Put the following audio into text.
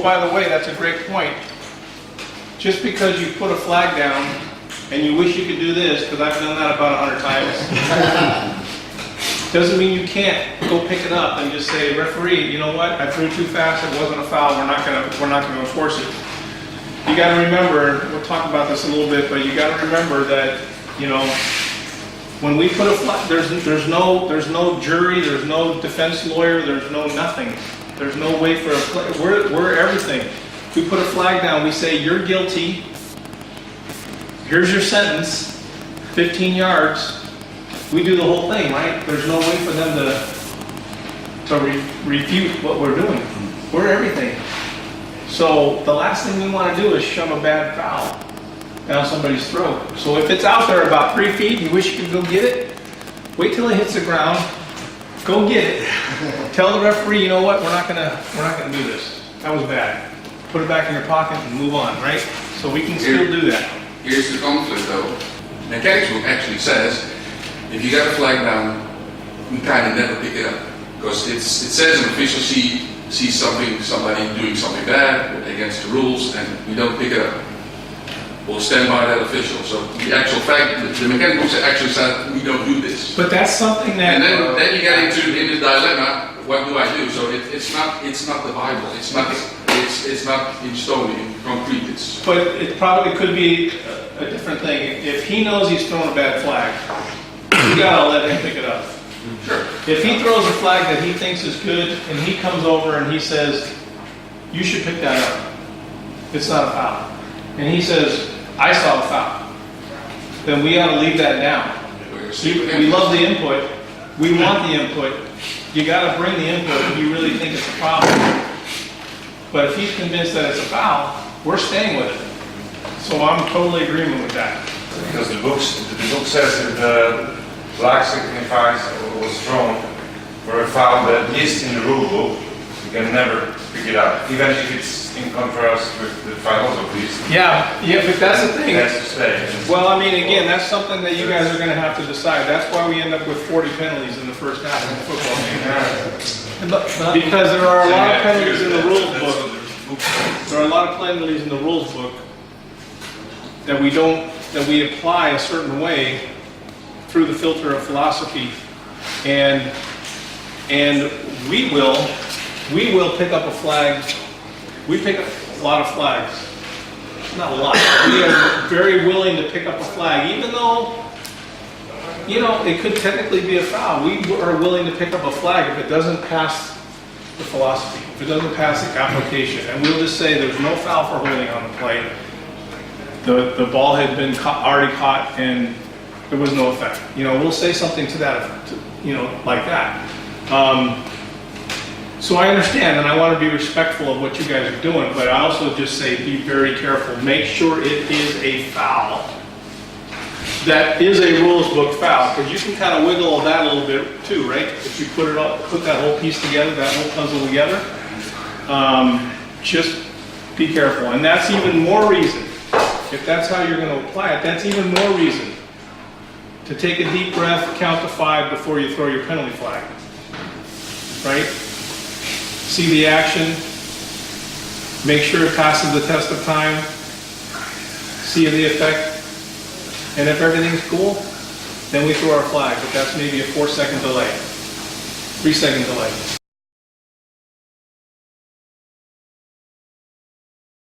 by the way, that's a great point. Just because you put a flag down and you wish you could do this, because I've done that about 100 times, doesn't mean you can't go pick it up and just say, referee, you know what? I threw too fast. It wasn't a foul. We're not gonna enforce it. You got to remember. We'll talk about this a little bit, but you got to remember that, you know, when we put a flag, there's no jury, there's no defense lawyer, there's no nothing. There's no way for a play. We're everything. We put a flag down. We say you're guilty. Here's your sentence. 15 yards. We do the whole thing, right? There's no way for them to refute what we're doing. We're everything. So the last thing we want to do is shove a bad foul down somebody's throat. So if it's out there about 3 feet, you wish you could go get it, wait till it hits the ground, go get it. Tell the referee, you know what, we're not gonna do this. That was bad. Put it back in your pocket and move on, right? So we can still do that. Here's the conflict though. Mechanics book actually says, if you got a flag down, we kind of never pick it up. Because it says an official sees somebody doing something bad against the rules, and we don't pick it up. We'll stand by that official. So the actual fact, the mechanic books actually said we don't do this. But that's something that. And then you get into the dilemma. What do I do? So it's not the Bible. It's not in stone, in concrete. But it probably could be a different thing. If he knows he's thrown a bad flag, you gotta let him pick it up. Sure. If he throws a flag that he thinks is good, and he comes over and he says, you should pick that up. It's not a foul. And he says, I saw a foul. Then we ought to leave that down. We love the input. We want the input. You got to bring the input if you really think it's a problem. But if he's convinced that it's a foul, we're staying with it. So I'm totally agreeing with that. Because the book says that the flag signifies was thrown for a foul that is in the rule book. You can never pick it up, even if it's in contrast with the philosophies. Yeah, but that's the thing. That's to stay. Well, I mean, again, that's something that you guys are going to have to decide. That's why we end up with 40 penalties in the first half of the football game. Because there are a lot of penalties in the rules book. There are a lot of penalties in the rules book that we apply a certain way through the filter of philosophy, and we will pick up a flag. We pick up a lot of flags. Not a lot. We are very willing to pick up a flag, even though, you know, it could technically be a foul. We are willing to pick up a flag if it doesn't pass the philosophy, if it doesn't pass the application. And we'll just say there's no foul for holding on the plate. The ball had been already caught and there was no effect. You know, we'll say something to that effect, you know, like that. So I understand, and I want to be respectful of what you guys are doing, but I also just say be very careful. Make sure it is a foul. That is a rules book foul, because you can kind of wiggle that a little bit too, right? If you put that whole piece together, that whole puzzle together, just be careful. And that's even more reason, if that's how you're going to apply it, that's even more reason to take a deep breath, count to 5 before you throw your penalty flag, right? See the action, make sure it passes the test of time, see the effect, and if everything's cool, then we throw our flag, but that's maybe a 4-second delay, 3-second delay.